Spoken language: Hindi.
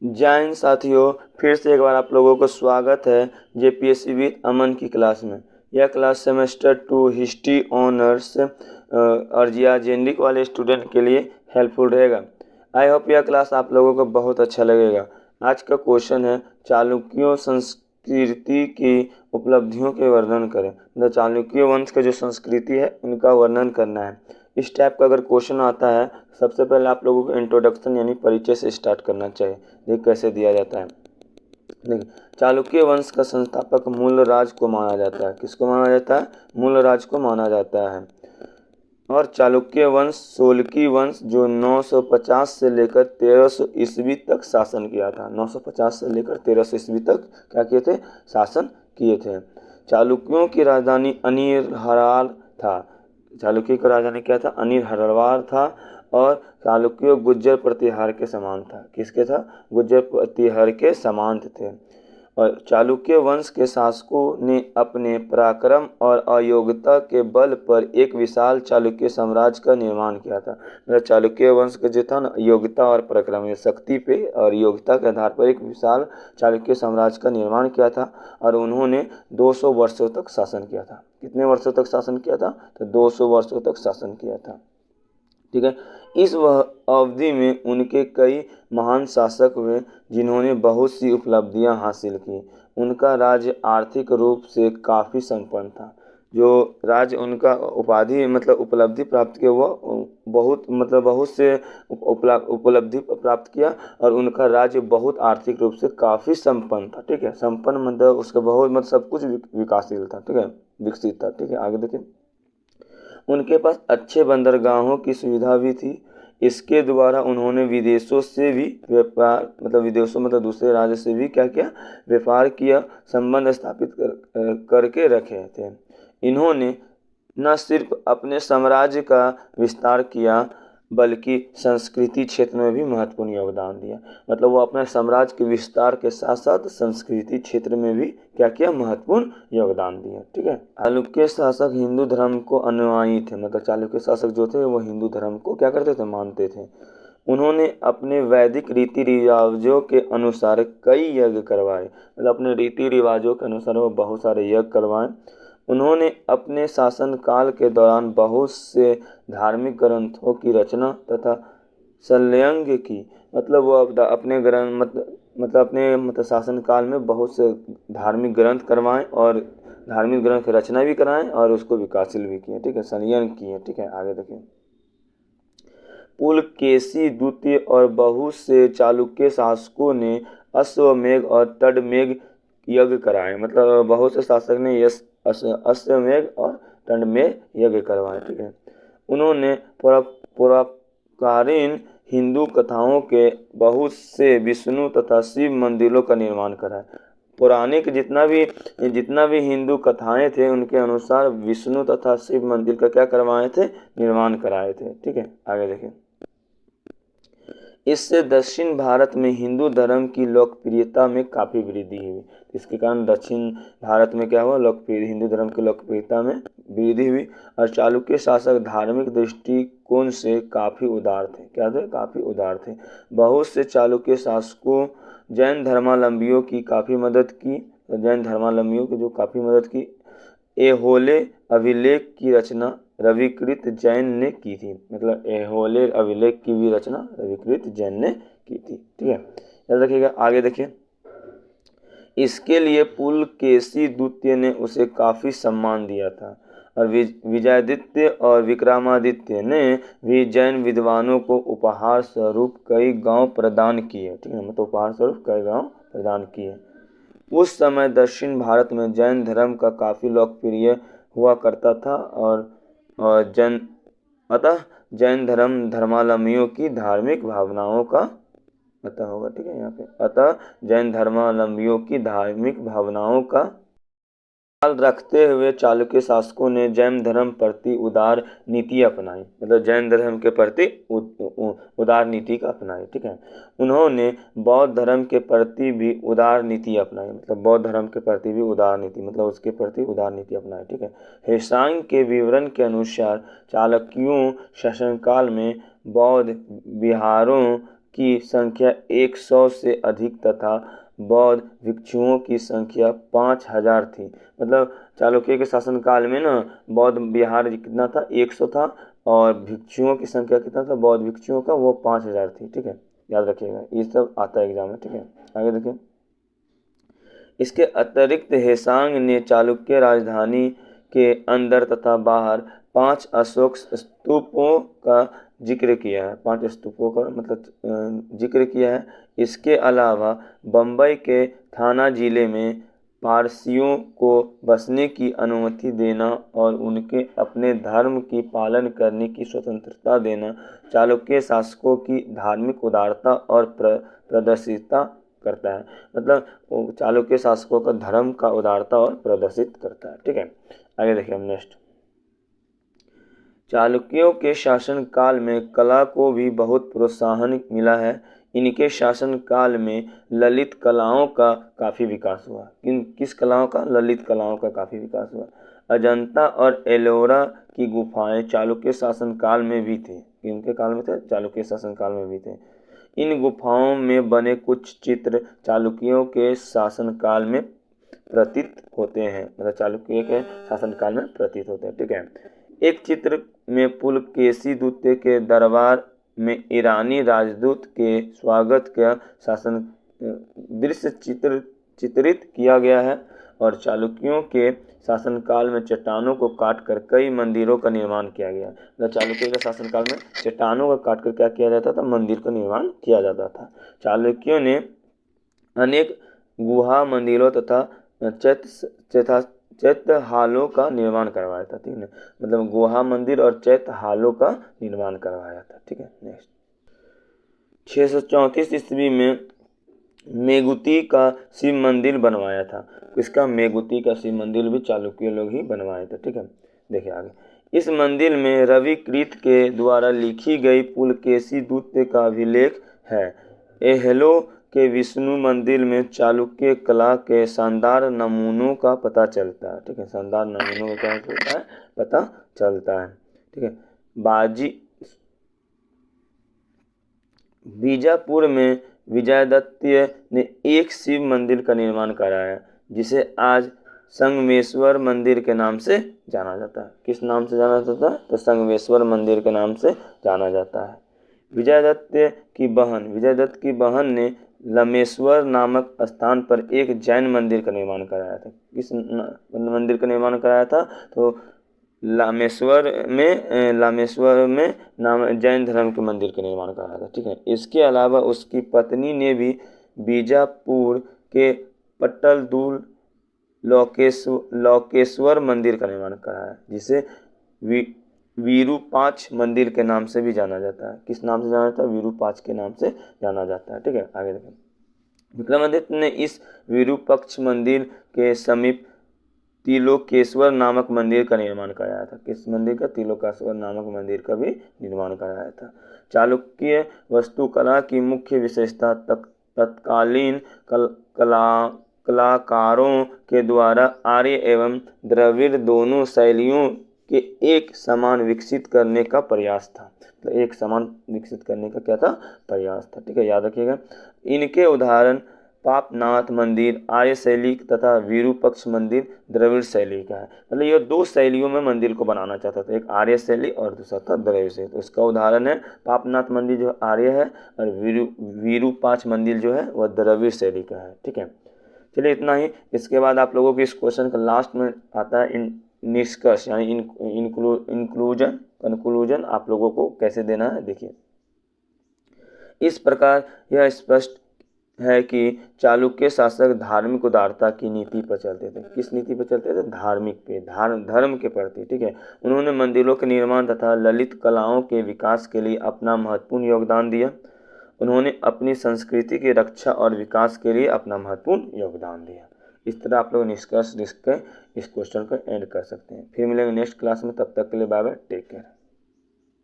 जय हिंद साथियों, फिर से एक बार आप लोगों को स्वागत है जेपीएससी विद अमन की क्लास में। यह क्लास सेमेस्टर 2 हिस्ट्री ऑनर्स और जेनरिक वाले स्टूडेंट के लिए हेल्पफुल रहेगा। आई होप यह क्लास आप लोगों को बहुत अच्छा लगेगा। आज का क्वेश्चन है, चालुक्यों संस्कृति की उपलब्धियों के वर्णन करें। मतलब चालुक्य वंश का जो संस्कृति है उनका वर्णन करना है। इस टाइप का अगर क्वेश्चन आता है, सबसे पहले आप लोगों को इंट्रोडक्शन यानी परिचय से स्टार्ट करना चाहिए। देख कैसे दिया जाता है। देखिए, चालुक्य वंश का संस्थापक मूलराज को माना जाता है। किसको माना जाता है? मूलराज को माना जाता है। और चालुक्य वंश सोलकी वंश जो 950 से लेकर 1300 ईस्वी तक शासन किया था। 950 से लेकर 1300 ईस्वी तक क्या किए थे? शासन किए थे। चालुक्यों की राजधानी अनिरहराल था। चालुक्य की राजधानी क्या था? अनिरहरवार था। और चालुक्य गुज्जर प्रतिहार के समान था। किसके था? गुज्जर प्रतिहार के समान थे। और चालुक्य वंश के शासकों ने अपने पराक्रम और अयोग्यता के बल पर एक विशाल चालुक्य साम्राज्य का निर्माण किया था। मतलब चालुक्य वंश का जो था ना, योग्यता और पराक्रम, शक्ति पे और योग्यता के आधार पर एक विशाल चालुक्य साम्राज्य का निर्माण किया था। और उन्होंने 200 वर्षों तक शासन किया था। कितने वर्षों तक शासन किया था? तो 200 वर्षों तक शासन किया था। ठीक है। इस वह अवधि में उनके कई महान शासक हुए जिन्होंने बहुत सी उपलब्धियां हासिल की। उनका राज्य आर्थिक रूप से काफ़ी संपन्न था। जो राज्य उनका उपाधि मतलब उपलब्धि प्राप्त किया हुआ, बहुत से उपलब्धि प्राप्त किया। और उनका राज्य बहुत आर्थिक रूप से काफ़ी संपन्न था। ठीक है। संपन्न मतलब उसका बहुत मतलब सब कुछ विकासशील था। ठीक है, विकसित था। ठीक है, आगे देखिए। उनके पास अच्छे बंदरगाहों की सुविधा भी थी। इसके द्वारा उन्होंने विदेशों से भी व्यापार विदेशों दूसरे राज्य से भी क्या किया? व्यापार किया, संबंध स्थापित करके रखे थे। इन्होंने न सिर्फ अपने साम्राज्य का विस्तार किया बल्कि संस्कृति क्षेत्र में भी महत्वपूर्ण योगदान दिया। मतलब वो अपने साम्राज्य के विस्तार के साथ साथ संस्कृति क्षेत्र में भी क्या किया? महत्वपूर्ण योगदान दिया। ठीक है। चालुक्य शासक हिंदू धर्म को अनुयायी थे। मतलब चालुक्य शासक जो थे वो हिंदू धर्म को क्या करते थे? मानते थे। उन्होंने अपने वैदिक रीति रिवाजों के अनुसार कई यज्ञ करवाए। मतलब अपने रीति रिवाजों के अनुसार वो बहुत सारे यज्ञ करवाए। उन्होंने अपने शासनकाल के दौरान बहुत से धार्मिक ग्रंथों की रचना तथा संलग्न की। मतलब वो अपने ग्रंथ अपने शासनकाल में बहुत से धार्मिक ग्रंथ करवाएं और धार्मिक ग्रंथ की रचना भी कराएं और उसको विकासशील भी किए। ठीक है, संलग्न किए। ठीक है, आगे देखिए। पुलकेशी द्वितीय और बहुत से चालुक्य शासकों ने अश्वमेध और तड़मेघ यज्ञ कराए। मतलब बहुत से शासक ने अश्वमेध और तड़मेघ यज्ञ करवाए। ठीक है। उन्होंने पुराकालीन हिंदू कथाओं के बहुत से विष्णु तथा शिव मंदिरों का निर्माण कराया। पौराणिक जितना भी हिंदू कथाएं थे उनके अनुसार विष्णु तथा शिव मंदिर का क्या करवाए थे? निर्माण कराए थे। ठीक है, आगे देखें। इससे दक्षिण भारत में हिंदू धर्म की लोकप्रियता में काफ़ी वृद्धि हुई। इसके कारण दक्षिण भारत में क्या हुआ? हिंदू धर्म की लोकप्रियता में वृद्धि हुई। और चालुक्य शासक धार्मिक दृष्टिकोण से काफ़ी उदार थे। क्या थे? काफ़ी उदार थे। बहुत से चालुक्य शासकों जैन धर्मावलंबियों की काफ़ी मदद की। जैन धर्मावलंबियों की जो काफ़ी मदद की। ऐहोले अभिलेख की रचना रविकृत जैन ने की थी। मतलब ऐहोले अभिलेख की भी रचना रविकृत जैन ने की थी। ठीक है, याद रखिएगा। आगे देखिए। इसके लिए पुलकेशी द्वितीय ने उसे काफ़ी सम्मान दिया था। और विजयादित्य और विक्रमादित्य ने भी जैन विद्वानों को उपहार स्वरूप कई गांव प्रदान किए। ठीक है, मतलब उपहार स्वरूप कई गांव प्रदान किए। उस समय दक्षिण भारत में जैन धर्म का काफ़ी लोकप्रिय हुआ करता था। और अतः जैन धर्मावलंबियों की धार्मिक भावनाओं का होगा। ठीक है, यहाँ पे अतः जैन धर्मावलंबियों की धार्मिक भावनाओं का ख्याल रखते हुए चालुक्य शासकों ने जैन धर्म प्रति उदार नीति अपनाई। मतलब जैन धर्म के प्रति उदार नीति का अपनाई। ठीक है। उन्होंने बौद्ध धर्म के प्रति भी उदार नीति अपनाई। मतलब बौद्ध धर्म के प्रति भी उदार नीति, मतलब उसके प्रति उदार नीति अपनाई। ठीक है। हेशांग के विवरण के अनुसार चालुक्यों शासनकाल में बौद्ध विहारों की संख्या 100 से अधिक तथा बौद्ध भिक्षुओं की संख्या 5000 थी। मतलब चालुक्य के शासनकाल में ना बौद्ध विहार कितना था, 100 था, और भिक्षुओं की संख्या कितना था, बौद्ध भिक्षुओं का, वो 5000 थी। ठीक है, याद रखिएगा, ये सब आता है एग्जाम में। ठीक है, आगे देखिए। इसके अतिरिक्त हेसांग ने चालुक्य राजधानी के अंदर तथा बाहर 5 अशोक स्तूपों का जिक्र किया है। 5 स्तूपों का मतलब जिक्र किया है। इसके अलावा बम्बई के थाना जिले में पारसियों को बसने की अनुमति देना और उनके अपने धर्म की पालन करने की स्वतंत्रता देना चालुक्य शासकों की धार्मिक उदारता और प्रदर्शिता करता है। मतलब चालुक्य शासकों का धर्म का उदारता और प्रदर्शित करता है। ठीक है, आगे देखिए हम नेक्स्ट। चालुक्यों के शासन काल में कला को भी बहुत प्रोत्साहन मिला है। इनके शासन काल में ललित कलाओं का काफ़ी विकास हुआ। किस कलाओं का? ललित कलाओं का काफ़ी विकास हुआ। अजंता और एलोरा की गुफाएं चालुक्य शासन काल में भी थी। इनके काल में थे, चालुक्य शासन काल में भी थे। इन गुफाओं में बने कुछ चित्र चालुक्यों के शासनकाल में प्रतीत होते हैं। मतलब चालुक्य के शासनकाल में प्रतीत होते हैं। ठीक है, एक चित्र में पुलकेशी द्वितीय के दरबार में ईरानी राजदूत के स्वागत का शासन दृश्य चित्रित किया गया है। और चालुक्यों के शासनकाल में चट्टानों को काटकर कई मंदिरों का निर्माण किया गया। मतलब चालुक्य के शासनकाल में चट्टानों को काटकर क्या किया जाता था? मंदिर का निर्माण किया जाता था। चालुक्यों ने अनेक गुहा मंदिरों तथा चैत्य हालों का निर्माण करवाया था। ठीक है, मतलब गुहा मंदिर और चैत्य हालों का निर्माण करवाया था। ठीक है, नेक्स्ट। 634 ईस्वी में मेगुती का शिव मंदिर बनवाया था। इसका मेगुती का शिव मंदिर भी चालुक्य लोग ही बनवाए थे। ठीक है, देखिए आगे। इस मंदिर में रविकृत के द्वारा लिखी गई पुलकेशी द्वितीय का अभिलेख है। एहलो के विष्णु मंदिर में चालुक्य कला के शानदार नमूनों का पता चलता है। ठीक है, शानदार नमूनों का क्या होता है? पता चलता है। ठीक है, बीजापुर में विजयदत्त ने एक शिव मंदिर का निर्माण कराया, जिसे आज संगमेश्वर मंदिर के नाम से जाना जाता है। किस नाम से जाना जाता है? तो संगमेश्वर मंदिर के नाम से जाना जाता है। विजयदत्त की बहन ने लमेश्वर नामक स्थान पर एक जैन मंदिर का निर्माण कराया था। किस मंदिर का निर्माण कराया था? तो लामेश्वर में नाम जैन धर्म के मंदिर का निर्माण कराया था। ठीक है, इसके अलावा उसकी पत्नी ने भी बीजापुर के पट्टलदुल लौकेश्वर मंदिर का निर्माण कराया, जिसे विरूपाक्ष मंदिर के नाम से भी जाना जाता है। किस नाम से जाना जाता है? विरूपाक्ष के नाम से जाना जाता है। ठीक है, आगे देखें। विक्रमादित्य ने इस विरूपाक्ष मंदिर के समीप तिलोकेश्वर नामक मंदिर का निर्माण कराया था। किस मंदिर का? तिलोकेश्वर नामक मंदिर का भी निर्माण कराया था। चालुक्य वास्तुकला की मुख्य विशेषता तत्कालीन कलाकारों के द्वारा आर्य एवं द्रविड़ दोनों शैलियों के एक समान विकसित करने का प्रयास था। तो एक समान विकसित करने का क्या था? प्रयास था। ठीक है, याद रखिएगा। इनके उदाहरण पापनाथ मंदिर आर्य शैली तथा विरूपाक्ष मंदिर द्रविड़ शैली का है। मतलब ये दो शैलियों में मंदिर को बनाना चाहता था, एक आर्य शैली और दूसरा था द्रविड़ शैली। तो इसका उदाहरण है पापनाथ मंदिर जो आर्य है, और विरूपाक्ष मंदिर जो है वह द्रविड़ शैली का है। ठीक है, चलिए इतना ही। इसके बाद आप लोगों के इस क्वेश्चन का लास्ट में आता है निष्कर्ष, यानी कंक्लूजन आप लोगों को कैसे देना है। देखिए, इस प्रकार यह स्पष्ट है कि चालुक्य शासक धार्मिक उदारता की नीति पर चलते थे। किस नीति पर चलते थे? धार्मिक पे, धर्म के प्रति। ठीक है, उन्होंने मंदिरों के निर्माण तथा ललित कलाओं के विकास के लिए अपना महत्वपूर्ण योगदान दिया। उन्होंने अपनी संस्कृति की रक्षा और विकास के लिए अपना महत्वपूर्ण योगदान दिया। इस तरह आप लोग निष्कर्ष लिख कर इस क्वेश्चन को एंड कर सकते हैं। फिर मिलेंगे नेक्स्ट क्लास में, तब तक के लिए बाय बाय, टेक केयर।